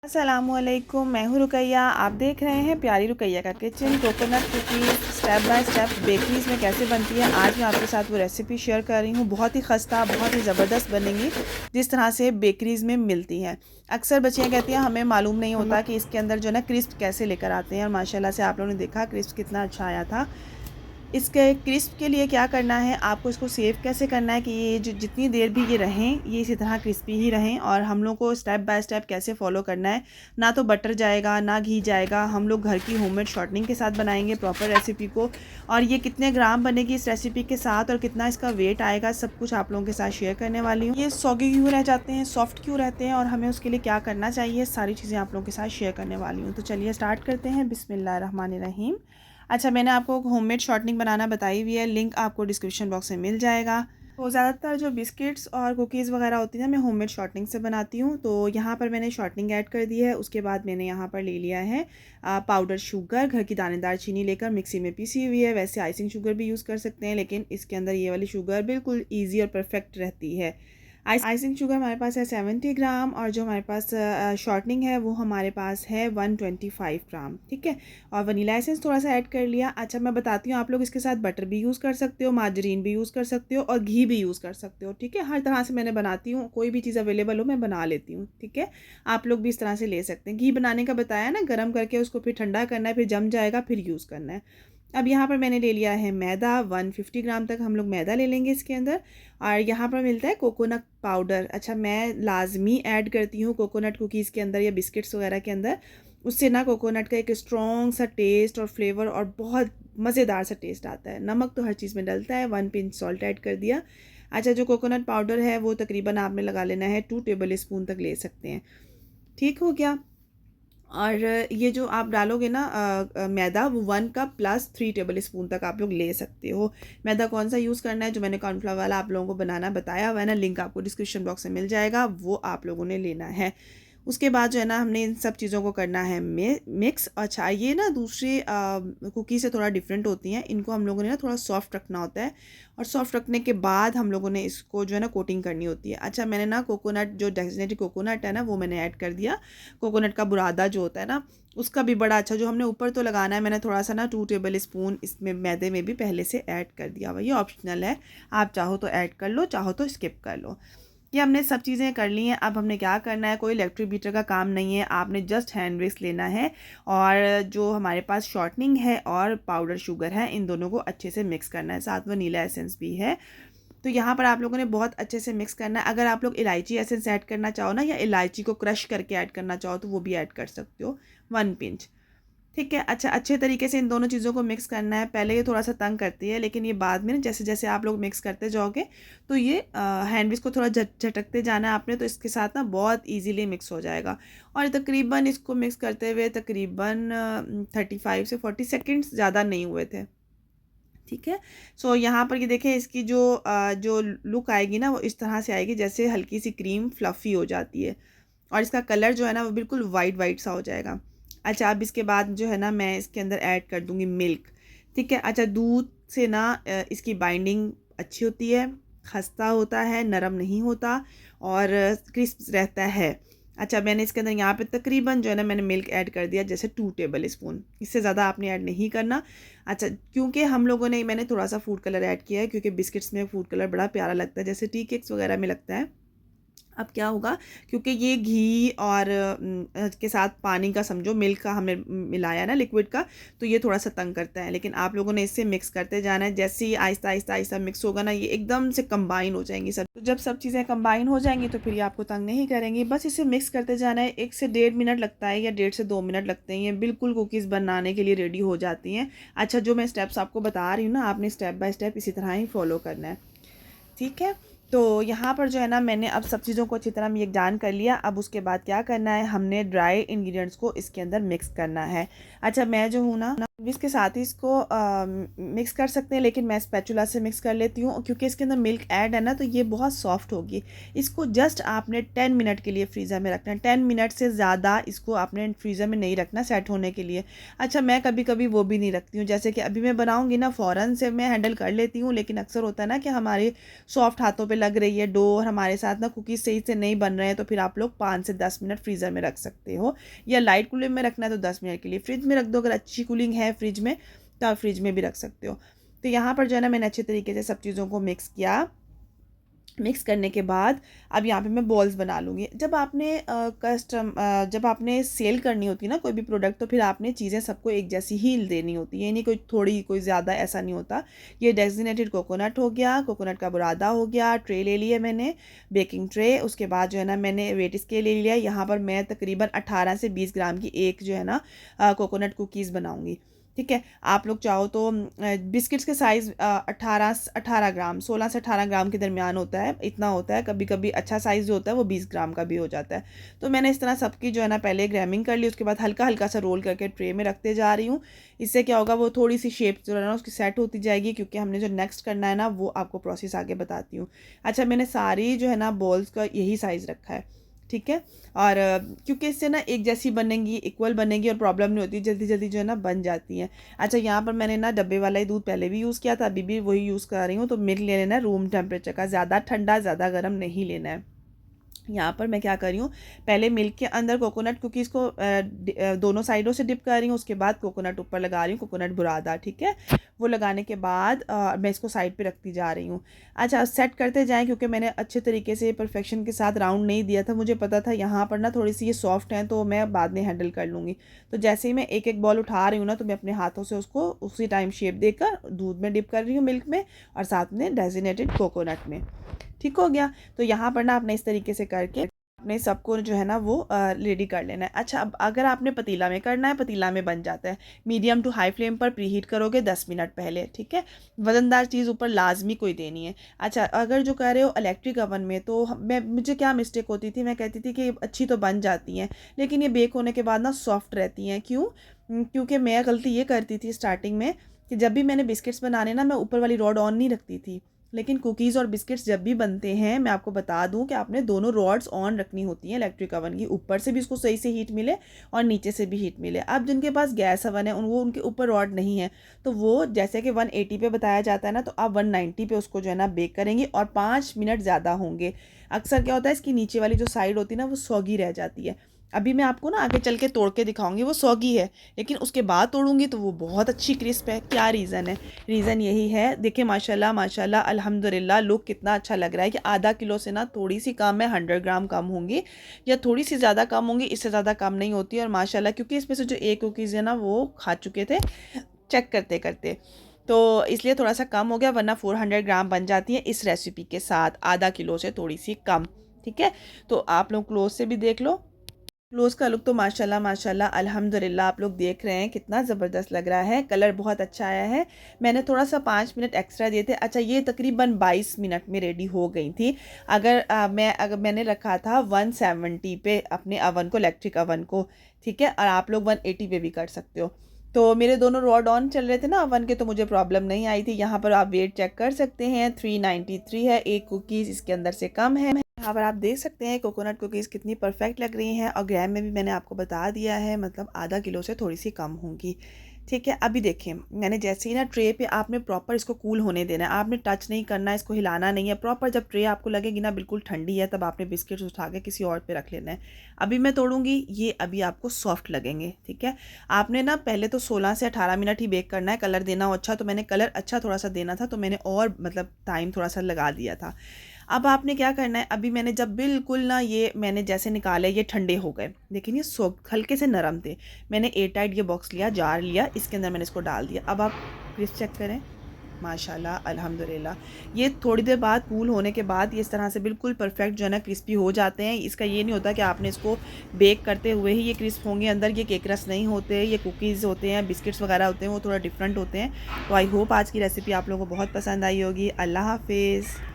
अस्सलामुअलैकुम, मैं हूँ रुकैया। आप देख रहे हैं प्यारी रुकैया का kitchen. Coconut cookies step by step bakeries में कैसे बनती है, आज मैं आपके साथ वो रेसिपी शेयर कर रही हूँ। बहुत ही खस्ता, बहुत ही ज़बरदस्त बनेंगी, जिस तरह से बेकरीज़ में मिलती हैं। अक्सर बच्चियाँ कहती हैं हमें मालूम नहीं होता कि इसके अंदर जो है ना क्रिस्प कैसे लेकर आते हैं, और माशाल्लाह से आप लोगों ने देखा क्रिस्प कितना अच्छा आया था। इसके क्रिस्प के लिए क्या करना है, आपको इसको सेव कैसे करना है कि ये जो जितनी देर भी ये रहें, ये इसी तरह क्रिस्पी ही रहें। और हम लोग को स्टेप बाय स्टेप कैसे फॉलो करना है, ना तो बटर जाएगा ना घी जाएगा। हम लोग घर की होममेड शॉर्टनिंग के साथ बनाएंगे प्रॉपर रेसिपी को। और ये कितने ग्राम बनेगी इस रेसिपी के साथ और कितना इसका वेट आएगा, सब कुछ आप लोगों के साथ शेयर करने वाली हूँ। ये सॉगी क्यों रह जाते हैं, सॉफ्ट क्यों रहते हैं, और हमें उसके लिए क्या करना चाहिए, सारी चीज़ें आप लोगों के साथ शेयर करने वाली हूँ। तो चलिए स्टार्ट करते हैं। बिस्मिल्लाहिर्रहमानिर्रहीम। अच्छा, मैंने आपको होममेड शॉर्टनिंग बनाना बताई हुई है, लिंक आपको डिस्क्रिप्शन बॉक्स में मिल जाएगा। तो ज़्यादातर जो बिस्किट्स और कुकीज़ वगैरह होती हैं मैं होममेड शॉर्टनिंग से बनाती हूँ। तो यहाँ पर मैंने शॉर्टनिंग ऐड कर दी है। उसके बाद मैंने यहाँ पर ले लिया है पाउडर शुगर। घर की दानेदार चीनी लेकर मिक्सी में पीसी हुई है। वैसे आइसिंग शुगर भी यूज़ कर सकते हैं, लेकिन इसके अंदर ये वाली शुगर बिल्कुल ईजी और परफेक्ट रहती है। आइसिंग शुगर हमारे पास है 70 ग्राम, और जो हमारे पास शॉर्टनिंग है वो हमारे पास है 125 ग्राम। ठीक है, और वनीला एसेंस थोड़ा सा ऐड कर लिया। अच्छा, मैं बताती हूँ, आप लोग इसके साथ बटर भी यूज़ कर सकते हो, मार्जरीन भी यूज़ कर सकते हो, और घी भी यूज़ कर सकते हो। ठीक है, हर तरह से मैंने बनाती हूँ, कोई भी चीज़ अवेलेबल हो मैं बना लेती हूँ। ठीक है, आप लोग भी इस तरह से ले सकते हैं। घी बनाने का बताया ना, गर्म करके उसको फिर ठंडा करना है, फिर जम जाएगा फिर यूज़ करना है। अब यहाँ पर मैंने ले लिया है मैदा। 150 ग्राम तक हम लोग मैदा ले लेंगे इसके अंदर। और यहाँ पर मिलता है कोकोनट पाउडर। अच्छा, मैं लाजमी ऐड करती हूँ कोकोनट कुकीज़ के अंदर या बिस्किट्स वगैरह के अंदर। उससे ना कोकोनट का एक स्ट्रॉन्ग सा टेस्ट और फ्लेवर और बहुत मज़ेदार सा टेस्ट आता है। नमक तो हर चीज़ में डलता है। 1 पिंच सॉल्ट ऐड कर दिया। अच्छा, जो कोकोनट पाउडर है वो तकरीबन आपने लगा लेना है 2 टेबल स्पून तक ले सकते हैं। ठीक हो गया। और ये जो आप डालोगे ना मैदा, वो 1 कप प्लस 3 टेबल स्पून तक आप लोग ले सकते हो। मैदा कौन सा यूज़ करना है, जो मैंने कॉर्नफ्लावर वाला आप लोगों को बनाना बताया हुआ है ना, लिंक आपको डिस्क्रिप्शन बॉक्स में मिल जाएगा, वो आप लोगों ने लेना है। उसके बाद जो है ना, हमने इन सब चीज़ों को करना है मिक्स। अच्छा, ये ना दूसरी कुकी से थोड़ा डिफरेंट होती हैं। इनको हम लोगों ने ना थोड़ा सॉफ्ट रखना होता है, और सॉफ्ट रखने के बाद हम लोगों ने इसको जो है ना कोटिंग करनी होती है। अच्छा, मैंने ना कोकोनट, जो डेजिनेटेड कोकोनट है ना, वो मैंने ऐड कर दिया। कोकोनट का बुरादा जो होता है ना, उसका भी बड़ा अच्छा, जो हमने ऊपर तो लगाना है, मैंने थोड़ा सा ना 2 टेबल स्पून इसमें मैदे में भी पहले से ऐड कर दिया हुआ। ये ऑप्शनल है, आप चाहो तो ऐड कर लो, चाहो तो स्किप कर लो। ये हमने सब चीज़ें कर ली हैं। अब हमने क्या करना है, कोई इलेक्ट्रिक बीटर का काम नहीं है, आपने जस्ट हैंड विस्क लेना है, और जो हमारे पास शॉर्टनिंग है और पाउडर शुगर है, इन दोनों को अच्छे से मिक्स करना है। साथ वनीला एसेंस भी है। तो यहाँ पर आप लोगों ने बहुत अच्छे से मिक्स करना है। अगर आप लोग इलायची एसेंस ऐड करना चाहो ना, या इलायची को क्रश करके ऐड करना चाहो, तो वो भी ऐड कर सकते हो, 1 पिंच। ठीक है। अच्छा, अच्छे तरीके से इन दोनों चीज़ों को मिक्स करना है। पहले ये थोड़ा सा तंग करती है, लेकिन ये बाद में जैसे जैसे आप लोग मिक्स करते जाओगे, तो ये हैंड विस्क को थोड़ा झटकते जाना है आपने, तो इसके साथ ना बहुत इजीली मिक्स हो जाएगा। और तकरीबन इसको मिक्स करते हुए तकरीबन 35 से 40 सेकेंड्स, ज़्यादा नहीं हुए थे। ठीक है। सो यहाँ पर ये देखें, इसकी जो लुक आएगी ना, वो इस तरह से आएगी जैसे हल्की सी क्रीम फ्लफ़ी हो जाती है, और इसका कलर जो है ना वो बिल्कुल वाइट वाइट सा हो जाएगा। अच्छा, अब इसके बाद जो है ना, मैं इसके अंदर ऐड कर दूँगी मिल्क। ठीक है। अच्छा, दूध से ना इसकी बाइंडिंग अच्छी होती है, खस्ता होता है, नरम नहीं होता, और क्रिस्प रहता है। अच्छा, मैंने इसके अंदर यहाँ पे तकरीबन जो है ना, मैंने मिल्क ऐड कर दिया जैसे 2 टेबल स्पून, इससे ज़्यादा आपने ऐड नहीं करना। अच्छा, क्योंकि हम लोगों ने, मैंने थोड़ा सा फूड कलर ऐड किया है, क्योंकि बिस्किट्स में फूड कलर बड़ा प्यारा लगता है, जैसे टी केक्स वगैरह में लगता है। अब क्या होगा, क्योंकि ये घी और के साथ पानी का, समझो मिल्क का हमने मिलाया ना, लिक्विड का, तो ये थोड़ा सा तंग करता है। लेकिन आप लोगों ने इससे मिक्स करते जाना है। जैसे ही आहिस्ता आहिस्ता आहिस्ता मिक्स होगा ना, ये एकदम से कंबाइन हो जाएंगी सब। तो जब सब चीज़ें कंबाइन हो जाएंगी, तो फिर ये आपको तंग नहीं करेंगी। बस इसे मिक्स करते जाना है। 1 से 1.5 मिनट लगता है, या 1.5 से 2 मिनट लगते हैं, ये बिल्कुल कुकीज़ बनाने के लिए रेडी हो जाती हैं। अच्छा, जो मैं स्टेप्स आपको बता रही हूँ ना, आपने स्टेप बाय स्टेप इसी तरह ही फॉलो करना है। ठीक है। तो यहाँ पर जो है ना, मैंने अब सब चीज़ों को अच्छी तरह यकजान कर लिया। अब उसके बाद क्या करना है, हमने ड्राई इंग्रेडिएंट्स को इसके अंदर मिक्स करना है। अच्छा, मैं जो हूँ ना, इसके साथ ही इसको मिक्स कर सकते हैं, लेकिन मैं स्पैचुला से मिक्स कर लेती हूँ क्योंकि इसके अंदर मिल्क ऐड है ना, तो ये बहुत सॉफ्ट होगी। इसको जस्ट आपने 10 मिनट के लिए फ्रीज़र में रखना है। 10 मिनट से ज़्यादा इसको आपने फ्रीज़र में नहीं रखना सेट होने के लिए। अच्छा, मैं कभी कभी वो भी नहीं रखती हूँ, जैसे कि अभी मैं बनाऊँगी ना, फ़ौरन से मैं हैंडल कर लेती हूँ, लेकिन अक्सर होता है ना कि हमारे सॉफ्ट हाथों पर लग रही है डो और हमारे साथ ना कुकीज़ सही से नहीं बन रहे हैं, तो फिर आप लोग 5 से 10 मिनट फ्रीज़र में रख सकते हो, या लाइट कूलिंग में रखना है तो 10 मिनट के लिए फ्रिज में रख दो। अगर अच्छी कूलिंग है फ्रिज में तो आप फ्रिज में भी रख सकते हो। तो यहाँ पर जो है ना, मैंने अच्छे तरीके से सब चीज़ों को मिक्स किया। मिक्स करने के बाद अब यहाँ पे मैं बॉल्स बना लूँगी। जब आपने सेल करनी होती है ना कोई भी प्रोडक्ट, तो फिर आपने चीज़ें सबको एक जैसी ही देनी होती है, ये नहीं कोई थोड़ी कोई ज़्यादा, ऐसा नहीं होता। ये डेजिग्नेटेड कोकोनट हो गया, कोकोनट का बुरादा हो गया, ट्रे ले लिया मैंने, बेकिंग ट्रे। उसके बाद जो है ना, मैंने वेट स्केल ले लिया। यहाँ पर मैं तकरीबन 18 से 20 ग्राम की एक जो है ना कोकोनट कुकीज़ बनाऊँगी। ठीक है, आप लोग चाहो तो बिस्किट्स के साइज़ 18 ग्राम, 16 से 18 ग्राम के दरमियान होता है, इतना होता है। कभी कभी अच्छा साइज़ जो होता है वो 20 ग्राम का भी हो जाता है। तो मैंने इस तरह सबकी जो है ना पहले ग्रामिंग कर ली, उसके बाद हल्का हल्का सा रोल करके ट्रे में रखते जा रही हूँ। इससे क्या होगा, वो थोड़ी सी शेप जो है ना उसकी सेट होती जाएगी, क्योंकि हमने जो नेक्स्ट करना है ना वो आपको प्रोसेस आगे बताती हूँ। अच्छा, मैंने सारी जो है ना बॉल्स का यही साइज़ रखा है। ठीक है, और क्योंकि इससे ना एक जैसी बनेंगी, इक्वल बनेगी और प्रॉब्लम नहीं होती, जल्दी जल्दी जो है ना बन जाती हैं। अच्छा, यहाँ पर मैंने ना डब्बे वाला ही दूध पहले भी यूज़ किया था, अभी भी वही यूज़ कर रही हूँ। तो मिल्क ले लेना है रूम टेम्परेचर का, ज़्यादा ठंडा ज़्यादा गर्म नहीं लेना है। यहाँ पर मैं क्या कर रही हूँ, पहले मिल्क के अंदर कोकोनट कुकीज़ को दोनों साइडों से डिप कर रही हूँ, उसके बाद कोकोनट ऊपर लगा रही हूँ, कोकोनट बुरादा। ठीक है, वो लगाने के बाद मैं इसको साइड पे रखती जा रही हूँ। अच्छा, सेट करते जाएं, क्योंकि मैंने अच्छे तरीके से परफेक्शन के साथ राउंड नहीं दिया था, मुझे पता था यहाँ पर ना थोड़ी सी ये सॉफ्ट हैं, तो मैं बाद में हैंडल कर लूँगी। तो जैसे ही मैं एक एक बॉल उठा रही हूँ ना, तो मैं अपने हाथों से उसको उसी टाइम शेप देकर दूध में डिप कर रही हूँ, मिल्क में, और साथ में डेजिनेटेड कोकोनट में। ठीक हो गया। तो यहाँ पर ना आपने इस तरीके से करके अपने सबको जो है ना वो रेडी कर लेना है। अच्छा, अब अगर आपने पतीला में करना है, पतीला में बन जाता है। मीडियम टू हाई फ्लेम पर प्रीहीट करोगे 10 मिनट पहले। ठीक है, वज़नदार चीज़ ऊपर लाजमी कोई देनी है। अच्छा, अगर जो कर रहे हो इलेक्ट्रिक ओवन में, तो मुझे क्या मिस्टेक होती थी, मैं कहती थी कि अच्छी तो बन जाती हैं, लेकिन ये बेक होने के बाद ना सॉफ्ट रहती हैं। क्यों? क्योंकि मैं गलती ये करती थी स्टार्टिंग में कि जब भी मैंने बिस्किट्स बनाने ना, मैं ऊपर वाली रॉड ऑन नहीं रखती थी। लेकिन कुकीज़ और बिस्किट्स जब भी बनते हैं, मैं आपको बता दूं कि आपने दोनों रॉड्स ऑन रखनी होती हैं इलेक्ट्रिक ओवन की, ऊपर से भी उसको सही से हीट मिले और नीचे से भी हीट मिले। अब जिनके पास गैस ओवन है वो उनके ऊपर रॉड नहीं है, तो वो जैसे कि 180 पे बताया जाता है ना, तो आप 190 पे उसको जो है ना बेक करेंगे और 5 मिनट ज़्यादा होंगे। अक्सर क्या होता है, इसकी नीचे वाली जो साइड होती है ना वो सौगी रह जाती है। अभी मैं आपको ना आगे चल के तोड़ के दिखाऊंगी, वो सौगी है, लेकिन उसके बाद तोड़ूंगी तो वो बहुत अच्छी क्रिस्प है। क्या रीज़न है? रीज़न यही है, देखिए माशाल्लाह माशाल्लाह अल्हम्दुलिल्लाह, लुक कितना अच्छा लग रहा है कि आधा किलो से ना थोड़ी सी कम है, 100 ग्राम कम होंगी या थोड़ी सी ज़्यादा कम होंगी, इससे ज़्यादा कम नहीं होती। और माशाल्लाह, क्योंकि इसमें से जो एक कुकीज़ है ना वो खा चुके थे चेक करते करते, तो इसलिए थोड़ा सा कम हो गया, वरना 400 ग्राम बन जाती है इस रेसिपी के साथ, आधा किलो से थोड़ी सी कम। ठीक है, तो आप लोग क्लोज से भी देख लो। क्लोज़ का लुक तो माशाल्लाह माशाल्लाह अल्हम्दुलिल्लाह आप लोग देख रहे हैं, कितना ज़बरदस्त लग रहा है, कलर बहुत अच्छा आया है। मैंने थोड़ा सा 5 मिनट एक्स्ट्रा दिए थे। अच्छा, ये तकरीबन 22 मिनट में रेडी हो गई थी। अगर मैंने रखा था 170 पे अपने अवन को, इलेक्ट्रिक अवन को। ठीक है, और आप लोग 180 पे भी कर सकते हो। तो मेरे दोनों रॉड ऑन चल रहे थे ना अवन के, तो मुझे प्रॉब्लम नहीं आई थी। यहाँ पर आप वेट चेक कर सकते हैं, 393 है, एक कुकीज़ इसके अंदर से कम है। यहाँ पर आप देख सकते हैं कोकोनट कुकीज़ कितनी परफेक्ट लग रही हैं, और ग्राम में भी मैंने आपको बता दिया है, मतलब आधा किलो से थोड़ी सी कम होंगी। ठीक है, अभी देखिए मैंने जैसे ही ना ट्रे पे आपने प्रॉपर इसको कूल होने देना है, आपने टच नहीं करना है, इसको हिलाना नहीं है। प्रॉपर जब ट्रे आपको लगेगी ना बिल्कुल ठंडी है, तब आपने बिस्किट्स उठा के किसी और पे रख लेना है। अभी मैं तोड़ूंगी, ये अभी आपको सॉफ्ट लगेंगे। ठीक है, आपने ना पहले तो 16 से 18 मिनट ही बेक करना है। कलर देना हो अच्छा, तो मैंने कलर अच्छा थोड़ा सा देना था, तो मैंने और मतलब टाइम थोड़ा सा लगा दिया था। अब आपने क्या करना है, अभी मैंने जब बिल्कुल ना ये मैंने जैसे निकाले, ये ठंडे हो गए, लेकिन ये हल्के से नरम थे। मैंने एयर टाइट ये बॉक्स लिया, जार लिया, इसके अंदर मैंने इसको डाल दिया। अब आप क्रिस्प चेक करें, माशाल्लाह अल्हम्दुलिल्लाह। ये थोड़ी देर बाद कूल होने के बाद ये इस तरह से बिल्कुल परफेक्ट जो है ना क्रिस्पी हो जाते हैं। इसका ये नहीं होता कि आपने इसको बेक करते हुए ही ये क्रिस्प होंगे, अंदर ये केक रस नहीं होते, ये कुकीज़ होते हैं, बिस्किट्स वगैरह होते हैं, वो थोड़ा डिफरेंट होते हैं। तो आई होप आज की रेसिपी आप लोगों को बहुत पसंद आई होगी। अल्लाह हाफिज़।